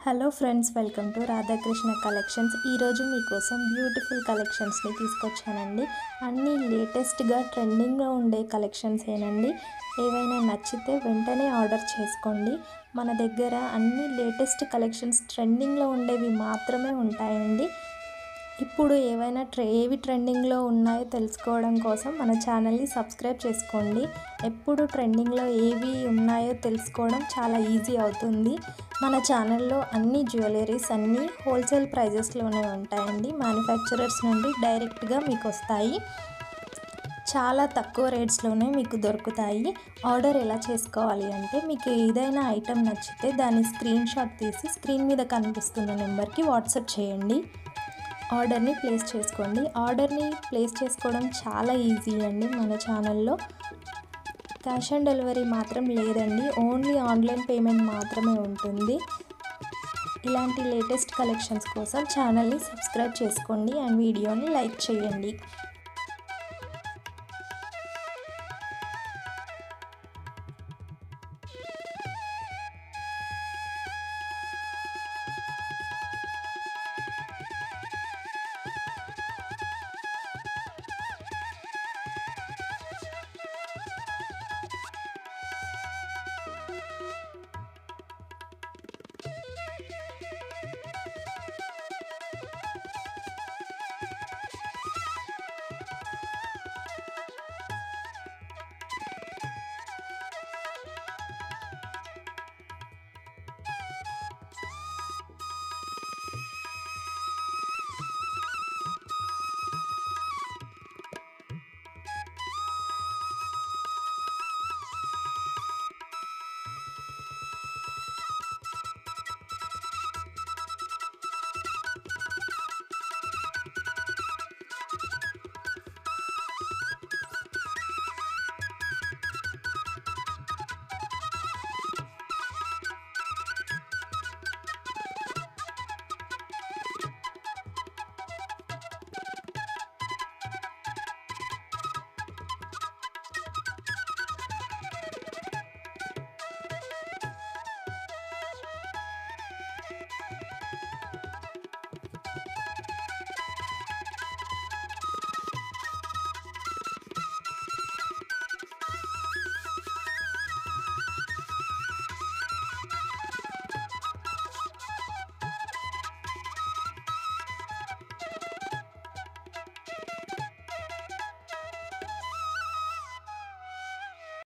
Hello friends, welcome to Radhakrishna collections. ఈరోజు మీకోసం beautiful కలెక్షన్స్ని తీసుకొచ్చానండి. అన్నీ లేటెస్ట్గా ట్రెండింగ్లో ఉండే కలెక్షన్స్ ఏనండి. ఏవైనా నచ్చితే వెంటనే ఆర్డర్ చేసుకోండి. మన దగ్గర అన్ని లేటెస్ట్ కలెక్షన్స్ ట్రెండింగ్లో ఉండేవి మాత్రమే ఉంటాయండి. ఇప్పుడు ఏవి ట్రెండింగ్లో ఉన్నాయో తెలుసుకోవడం కోసం మన ఛానల్ని సబ్స్క్రైబ్ చేసుకోండి. ఎప్పుడు ట్రెండింగ్లో ఏవి ఉన్నాయో తెలుసుకోవడం చాలా ఈజీ అవుతుంది. మన ఛానల్లో అన్ని జ్యువెలరీస్ అన్నీ హోల్సేల్ ప్రైజెస్లోనే ఉంటాయండి. మ్యానుఫ్యాక్చరర్స్ నుండి డైరెక్ట్గా మీకు వస్తాయి. చాలా తక్కువ రేట్స్లోనే మీకు దొరుకుతాయి. ఆర్డర్ ఎలా చేసుకోవాలి అంటే, మీకు ఏదైనా ఐటెం నచ్చితే దాన్ని స్క్రీన్ షాట్ తీసి స్క్రీన్ మీద కనిపిస్తున్న నెంబర్కి వాట్సాప్ చేయండి. ఆర్డర్ని ప్లేస్ చేసుకోండి. ఆర్డర్ని ప్లేస్ చేసుకోవడం చాలా ఈజీ అండి. మన ఛానల్లో క్యాష్ ఆన్ డెలివరీ మాత్రం లేదండి. ఓన్లీ ఆన్లైన్ పేమెంట్ మాత్రమే ఉంటుంది. ఇలాంటి లేటెస్ట్ కలెక్షన్స్ కోసం ఛానల్ని సబ్స్క్రైబ్ చేసుకోండి అండ్ వీడియోని లైక్ చేయండి.